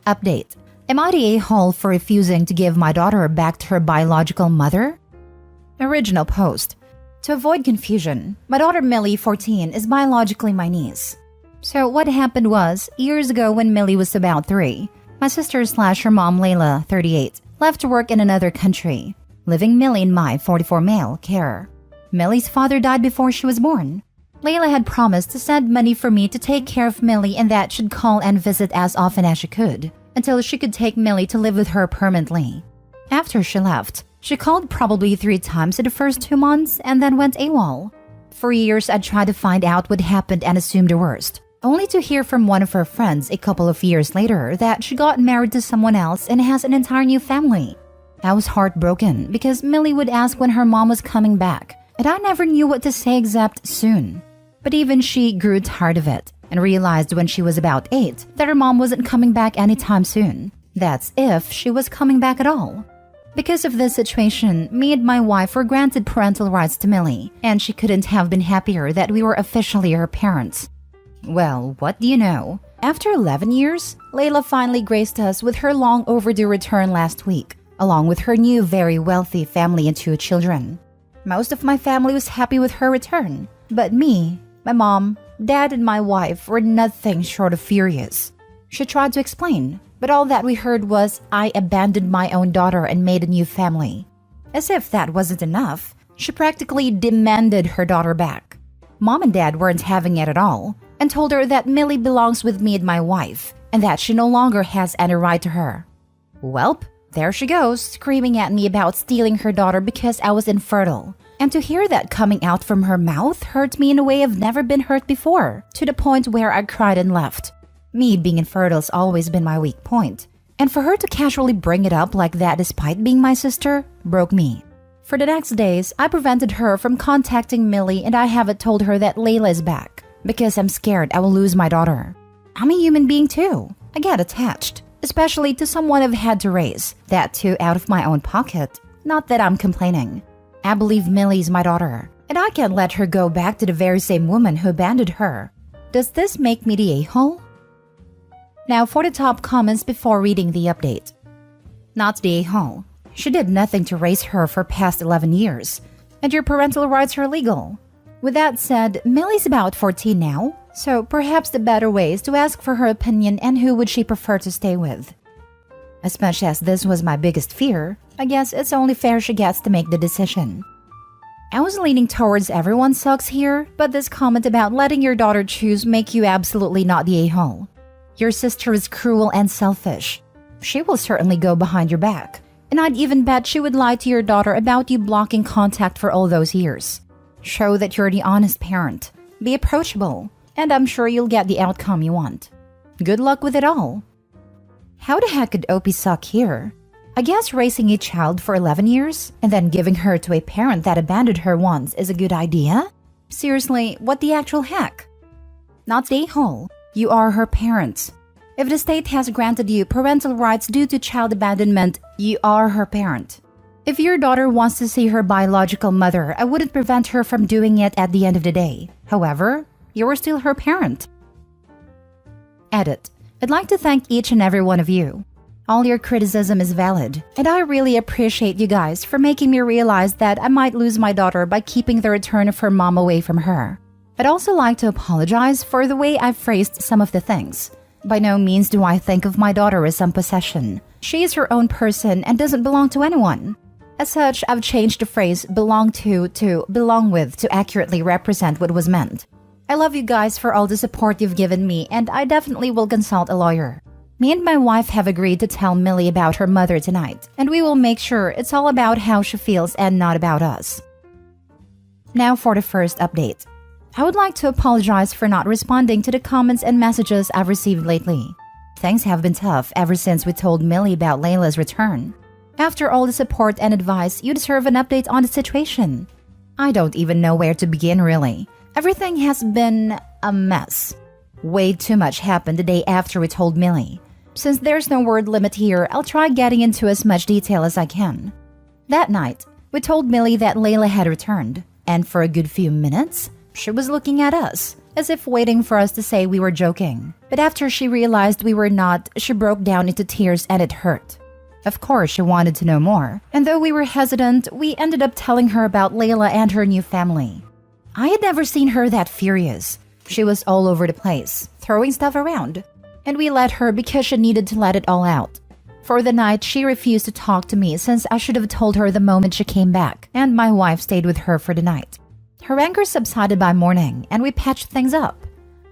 update. Am I the a-hole for refusing to give my daughter back to her biological mother? Original post. To avoid confusion, my daughter Millie, 14, is biologically my niece. So what happened was, years ago when Millie was about 3, my sister/her mom Layla, 38, left to work in another country, leaving Millie in my 44 male care. Millie's father died before she was born. Layla had promised to send money for me to take care of Millie and that she'd call and visit as often as she could, until she could take Millie to live with her permanently. After she left, she called probably 3 times in the first 2 months and then went AWOL. For years, I'd tried to find out what happened and assume the worst, only to hear from one of her friends a couple of years later that she got married to someone else and has an entire new family. I was heartbroken because Millie would ask when her mom was coming back, and I never knew what to say except soon. But even she grew tired of it and realized when she was about 8 that her mom wasn't coming back anytime soon. That's if she was coming back at all. Because of this situation, me and my wife were granted parental rights to Millie, and she couldn't have been happier that we were officially her parents. Well, what do you know? After 11 years, Layla finally graced us with her long overdue return last week, along with her new very wealthy family and 2 children. Most of my family was happy with her return, but me, my mom, dad, and my wife were nothing short of furious. She tried to explain, but all that we heard was I abandoned my own daughter and made a new family. As if that wasn't enough, she practically demanded her daughter back. Mom and dad weren't having it at all and told her that Millie belongs with me and my wife and that she no longer has any right to her. Welp, there she goes, screaming at me about stealing her daughter because I was infertile. And to hear that coming out from her mouth hurt me in a way I've never been hurt before, to the point where I cried and left. Me being infertile's always been my weak point, and for her to casually bring it up like that despite being my sister broke me. For the next days, I prevented her from contacting Millie, and I haven't told her that Layla is back because I'm scared I will lose my daughter. I'm a human being too. I get attached, especially to someone I've had to raise, that too out of my own pocket. Not that I'm complaining. I believe Millie's my daughter, and I can't let her go back to the very same woman who abandoned her. Does this make me the a-hole? Now for the top comments before reading the update. Not the a-hole. She did nothing to raise her for past 11 years, and your parental rights are legal. With that said, Millie's about 14 now, so perhaps the better way is to ask for her opinion and who would she prefer to stay with. As much as this was my biggest fear, I guess it's only fair she gets to make the decision. I was leaning towards everyone sucks here, but this comment about letting your daughter choose make you absolutely not the a-hole. Your sister is cruel and selfish. She will certainly go behind your back, and I'd even bet she would lie to your daughter about you blocking contact for all those years. Show that you're the honest parent. Be approachable, and I'm sure you'll get the outcome you want. Good luck with it all. How the heck could OP suck here? I guess raising a child for 11 years and then giving her to a parent that abandoned her once is a good idea? Seriously, what the actual heck? Not the a-hole. You are her parents. If the state has granted you parental rights due to child abandonment, you are her parent. If your daughter wants to see her biological mother, I wouldn't prevent her from doing it at the end of the day. However, you are still her parent. Edit. I'd like to thank each and every one of you. All your criticism is valid, and I really appreciate you guys for making me realize that I might lose my daughter by keeping the return of her mom away from her. I'd also like to apologize for the way I've phrased some of the things. By no means do I think of my daughter as some possession. She is her own person and doesn't belong to anyone. As such, I've changed the phrase belong to belong with to accurately represent what was meant. I love you guys for all the support you've given me, and I definitely will consult a lawyer. Me and my wife have agreed to tell Millie about her mother tonight, and we will make sure it's all about how she feels and not about us. Now for the first update. I would like to apologize for not responding to the comments and messages I've received lately. Things have been tough ever since we told Millie about Layla's return. After all the support and advice, you deserve an update on the situation. I don't even know where to begin, really. Everything has been a mess. Way too much happened the day after we told Millie. Since there's no word limit here, I'll try getting into as much detail as I can. That night, we told Millie that Layla had returned, and for a good few minutes, she was looking at us, as if waiting for us to say we were joking. But after she realized we were not, she broke down into tears and it hurt. Of course, she wanted to know more, and though we were hesitant, we ended up telling her about Layla and her new family. I had never seen her that furious. She was all over the place, throwing stuff around, and we let her because she needed to let it all out. For the night, she refused to talk to me since I should have told her the moment she came back, and my wife stayed with her for the night. Her anger subsided by morning, and we patched things up.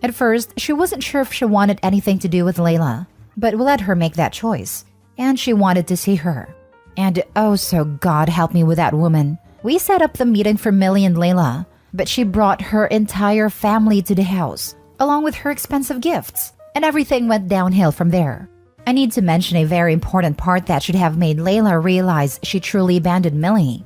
At first, she wasn't sure if she wanted anything to do with Layla, but we let her make that choice, and she wanted to see her. And oh, so God help me with that woman. We set up the meeting for Millie and Layla, but she brought her entire family to the house, along with her expensive gifts, and everything went downhill from there. I need to mention a very important part that should have made Layla realize she truly abandoned Millie.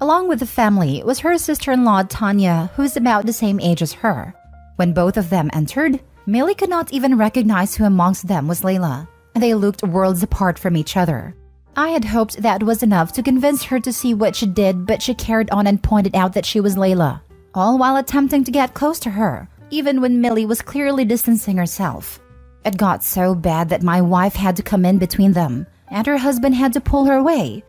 Along with the family was her sister-in-law Tanya, who's about the same age as her. When both of them entered, Millie could not even recognize who amongst them was Layla, and they looked worlds apart from each other. I had hoped that was enough to convince her to see what she did, but she carried on and pointed out that she was Layla, all while attempting to get close to her, even when Millie was clearly distancing herself. It got so bad that my wife had to come in between them, and her husband had to pull her away.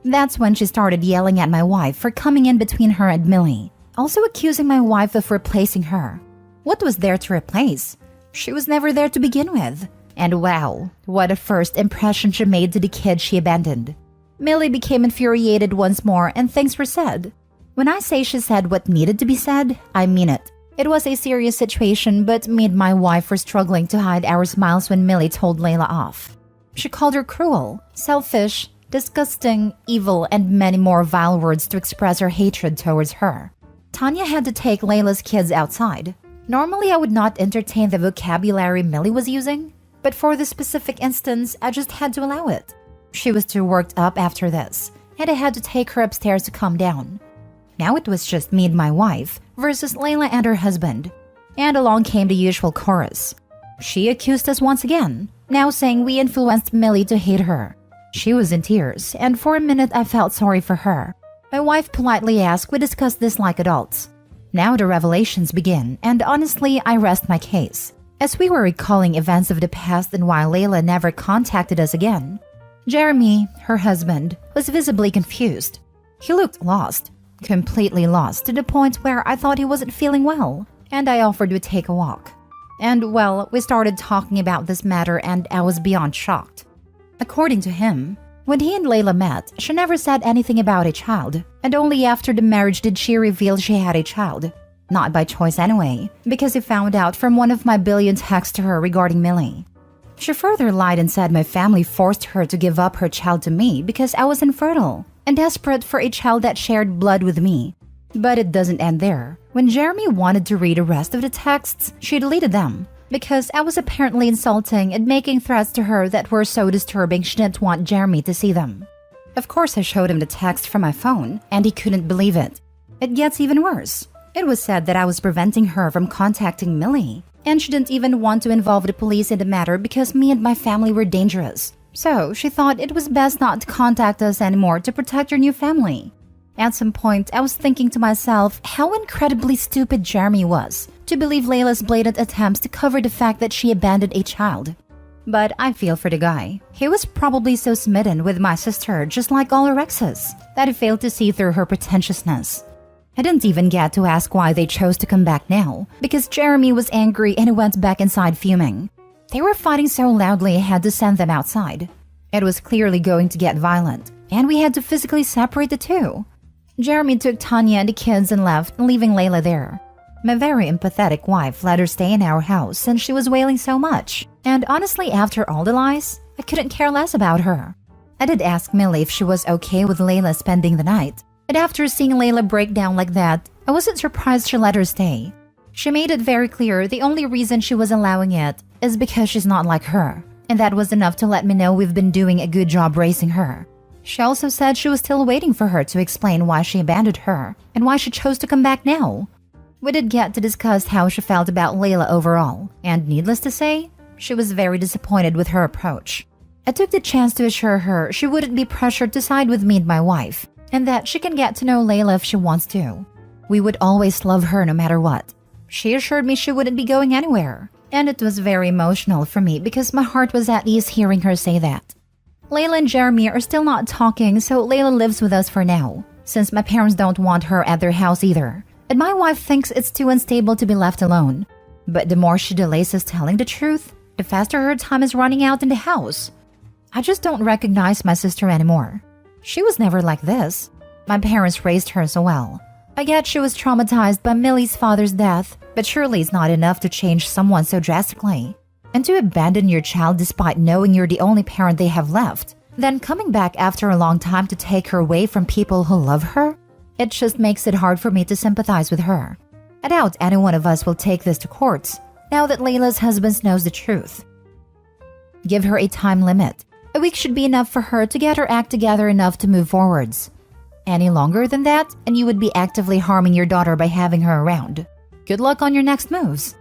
That's when she started yelling at my wife for coming in between her and Millie, also accusing my wife of replacing her. What was there to replace? She was never there to begin with. And wow, what a first impression she made to the kid she abandoned. Millie became infuriated once more and things were said. When I say she said what needed to be said, I mean it. It was a serious situation, but me and my wife were struggling to hide our smiles when Millie told Layla off. She called her cruel, selfish, disgusting, evil, and many more vile words to express her hatred towards her. Tanya had to take Layla's kids outside. Normally, I would not entertain the vocabulary Millie was using, but for this specific instance, I just had to allow it. She was too worked up after this, and I had to take her upstairs to calm down. Now it was just me and my wife versus Layla and her husband, and along came the usual chorus. She accused us once again, now saying we influenced Millie to hate her. She was in tears, and for a minute I felt sorry for her. My wife politely asked we discuss this like adults. Now the revelations begin, and honestly, I rest my case. As we were recalling events of the past and why Layla never contacted us again, Jeremy, her husband, was visibly confused. He looked lost, completely lost, to the point where I thought he wasn't feeling well, and I offered to take a walk. And well, we started talking about this matter and I was beyond shocked. According to him, when he and Layla met, she never said anything about a child, and only after the marriage did she reveal she had a child. Not by choice anyway, because he found out from one of my billion texts to her regarding Millie. She further lied and said my family forced her to give up her child to me because I was infertile and desperate for a child that shared blood with me. But it doesn't end there. When Jeremy wanted to read the rest of the texts, she deleted them because I was apparently insulting and making threats to her that were so disturbing she didn't want Jeremy to see them. Of course, I showed him the text from my phone, and he couldn't believe it. It gets even worse. It was said that I was preventing her from contacting Millie, and she didn't even want to involve the police in the matter because me and my family were dangerous. So she thought it was best not to contact us anymore to protect her new family. At some point, I was thinking to myself how incredibly stupid Jeremy was to believe Layla's blatant attempts to cover the fact that she abandoned a child. But I feel for the guy. He was probably so smitten with my sister, just like all her exes, that he failed to see through her pretentiousness. I didn't even get to ask why they chose to come back now, because Jeremy was angry and he went back inside fuming. They were fighting so loudly I had to send them outside. It was clearly going to get violent, and we had to physically separate the two. Jeremy took Tanya and the kids and left, leaving Layla there. My very empathetic wife let her stay in our house since she was wailing so much, and honestly, after all the lies, I couldn't care less about her. I did ask Millie if she was okay with Layla spending the night, and after seeing Layla break down like that, I wasn't surprised she let her stay. She made it very clear the only reason she was allowing it is because she's not like her, and that was enough to let me know we've been doing a good job raising her. She also said she was still waiting for her to explain why she abandoned her and why she chose to come back now. We did get to discuss how she felt about Layla overall, and needless to say, she was very disappointed with her approach. I took the chance to assure her she wouldn't be pressured to side with me and my wife, and that she can get to know Layla if she wants to. We would always love her no matter what. She assured me she wouldn't be going anywhere. And it was very emotional for me because my heart was at ease hearing her say that. Layla and Jeremy are still not talking, so Layla lives with us for now, since my parents don't want her at their house either. And my wife thinks it's too unstable to be left alone. But the more she delays us telling the truth, the faster her time is running out in the house. I just don't recognize my sister anymore. She was never like this. My parents raised her so well. I get she was traumatized by Millie's father's death, but surely it's not enough to change someone so drastically. And to abandon your child despite knowing you're the only parent they have left, then coming back after a long time to take her away from people who love her? It just makes it hard for me to sympathize with her. I doubt any one of us will take this to courts, now that Layla's husband knows the truth. Give her a time limit. A week should be enough for her to get her act together enough to move forwards. Any longer than that, and you would be actively harming your daughter by having her around. Good luck on your next moves.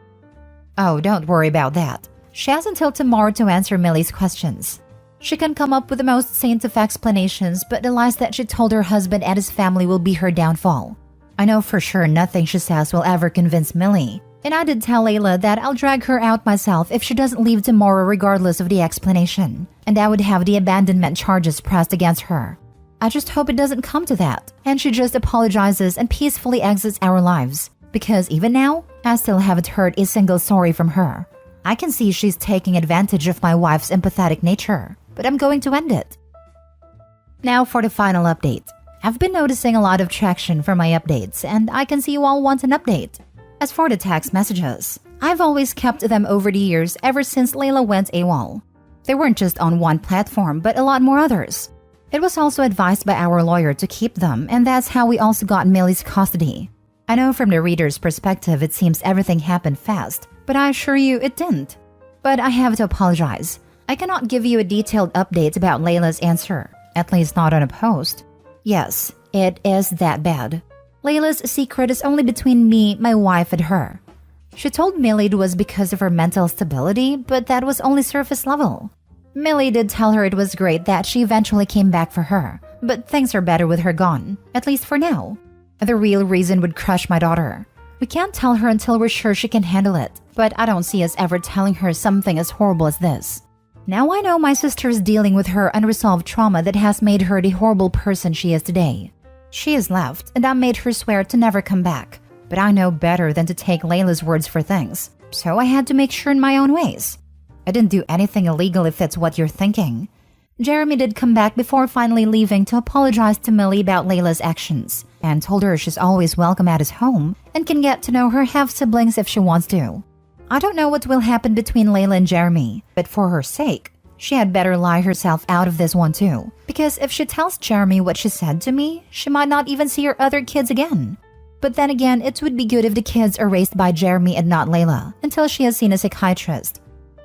Oh, don't worry about that. She has until tomorrow to answer Millie's questions. She can come up with the most saint of explanations, but the lies that she told her husband and his family will be her downfall. I know for sure nothing she says will ever convince Millie, and I did tell Layla that I'll drag her out myself if she doesn't leave tomorrow regardless of the explanation, and I would have the abandonment charges pressed against her. I just hope it doesn't come to that, and she just apologizes and peacefully exits our lives, because even now, I still haven't heard a single sorry from her. I can see she's taking advantage of my wife's empathetic nature, but I'm going to end it. Now for the final update. I've been noticing a lot of traction for my updates, and I can see you all want an update. As for the text messages, I've always kept them over the years ever since Layla went AWOL. They weren't just on one platform, but a lot more others. It was also advised by our lawyer to keep them, and that's how we also got Millie's custody. I know from the reader's perspective it seems everything happened fast, but I assure you it didn't. But I have to apologize. I cannot give you a detailed update about Layla's answer, at least not on a post. Yes, it is that bad. Layla's secret is only between me, my wife, and her. She told Millie it was because of her mental stability, but that was only surface level. Millie did tell her it was great that she eventually came back for her, but things are better with her gone, at least for now. The real reason would crush my daughter. We can't tell her until we're sure she can handle it, but I don't see us ever telling her something as horrible as this. Now I know my sister is dealing with her unresolved trauma that has made her the horrible person she is today. She has left, and I made her swear to never come back, but I know better than to take Layla's words for things, so I had to make sure in my own ways. I didn't do anything illegal if that's what you're thinking. Jeremy did come back before finally leaving to apologize to Millie about Layla's actions and told her she's always welcome at his home and can get to know her half-siblings if she wants to. I don't know what will happen between Layla and Jeremy, but for her sake, she had better lie herself out of this one too, because if she tells Jeremy what she said to me, she might not even see her other kids again. But then again, it would be good if the kids are raised by Jeremy and not Layla until she has seen a psychiatrist.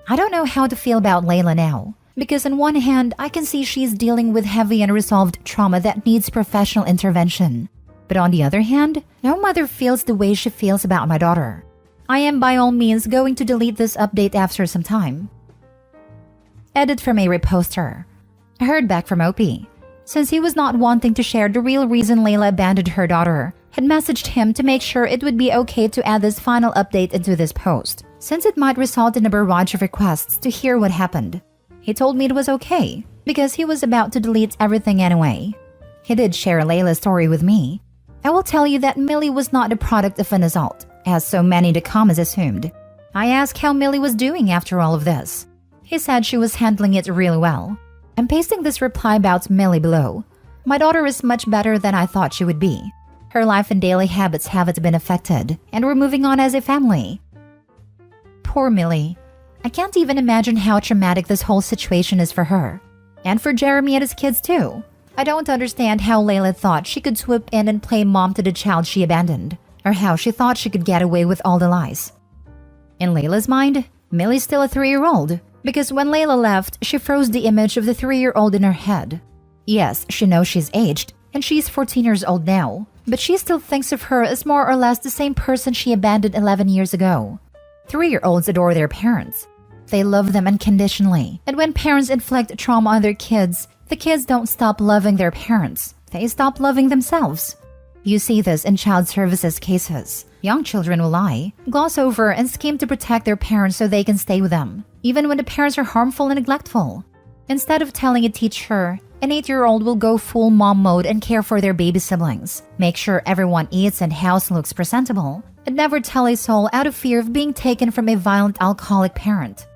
I don't know how to feel about Layla now, because on one hand, I can see she's dealing with heavy unresolved trauma that needs professional intervention. But on the other hand, no mother feels the way she feels about my daughter. I am by all means going to delete this update after some time. Edit from a reposter. I heard back from Opie. Since he was not wanting to share the real reason Layla abandoned her daughter, had messaged him to make sure it would be okay to add this final update into this post, since it might result in a barrage of requests to hear what happened. He told me it was okay, because he was about to delete everything anyway. He did share Layla's story with me. I will tell you that Millie was not the product of an assault, as so many in the comments assumed. I asked how Millie was doing after all of this. He said she was handling it really well. I'm pasting this reply about Millie below. My daughter is much better than I thought she would be. Her life and daily habits haven't been affected, and we're moving on as a family. Poor Millie. I can't even imagine how traumatic this whole situation is for her. And for Jeremy and his kids too. I don't understand how Layla thought she could swoop in and play mom to the child she abandoned, or how she thought she could get away with all the lies. In Layla's mind, Millie's still a 3-year-old, because when Layla left, she froze the image of the 3-year-old in her head. Yes, she knows she's aged, and she's 14 years old now, but she still thinks of her as more or less the same person she abandoned 11 years ago. 3-year-olds adore their parents. They love them unconditionally, and when parents inflict trauma on their kids, the kids don't stop loving their parents. They stop loving themselves. You see this in child services cases. Young children will lie, gloss over, and scheme to protect their parents so they can stay with them, even when the parents are harmful and neglectful. Instead of telling a teacher, an 8-year-old will go full mom mode and care for their baby siblings, make sure everyone eats and house looks presentable, and never tell a soul out of fear of being taken from a violent alcoholic parent.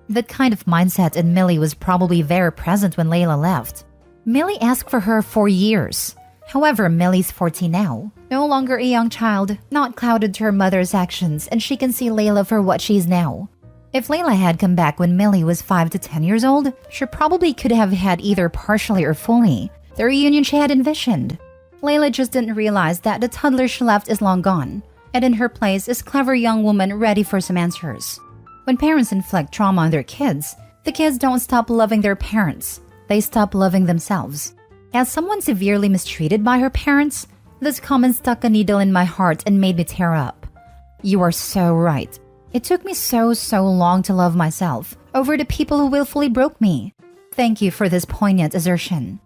That kind of mindset in Millie was probably very present when Layla left. Millie asked for her for years. However, Millie's 14 now, no longer a young child, not clouded to her mother's actions, and she can see Layla for what she is now. If Layla had come back when Millie was 5 to 10 years old, she probably could have had either partially or fully the reunion she had envisioned. Layla just didn't realize that the toddler she left is long gone, and in her place is a clever young woman ready for some answers. When parents inflict trauma on their kids, the kids don't stop loving their parents, they stop loving themselves. As someone severely mistreated by her parents, this comment stuck a needle in my heart and made me tear up. You are so right. It took me so long to love myself over the people who willfully broke me. Thank you for this poignant assertion.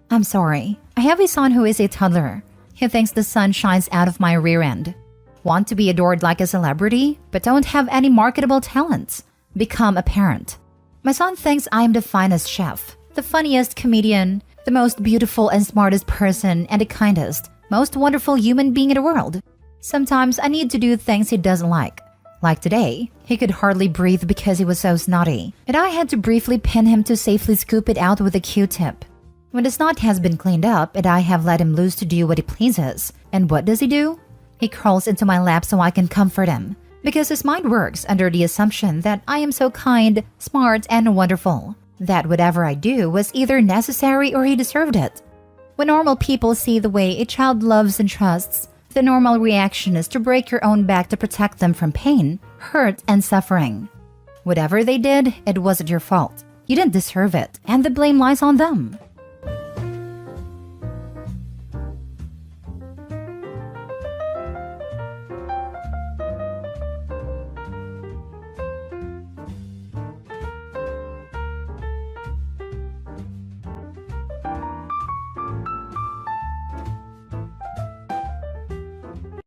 I'm sorry. I have a son who is a toddler. He thinks the sun shines out of my rear end. Want to be adored like a celebrity, but don't have any marketable talents? Become a parent. My son thinks I am the finest chef, the funniest comedian, the most beautiful and smartest person, and the kindest, most wonderful human being in the world. Sometimes I need to do things he doesn't like. Like today, he could hardly breathe because he was so snotty, and I had to briefly pin him to safely scoop it out with a Q-tip. When the snot has been cleaned up and I have let him loose to do what he pleases, and what does he do? He crawls into my lap so I can comfort him, because his mind works under the assumption that I am so kind, smart, and wonderful, that whatever I do was either necessary or he deserved it. When normal people see the way a child loves and trusts, the normal reaction is to break your own back to protect them from pain, hurt, and suffering. Whatever they did, it wasn't your fault. You didn't deserve it, and the blame lies on them.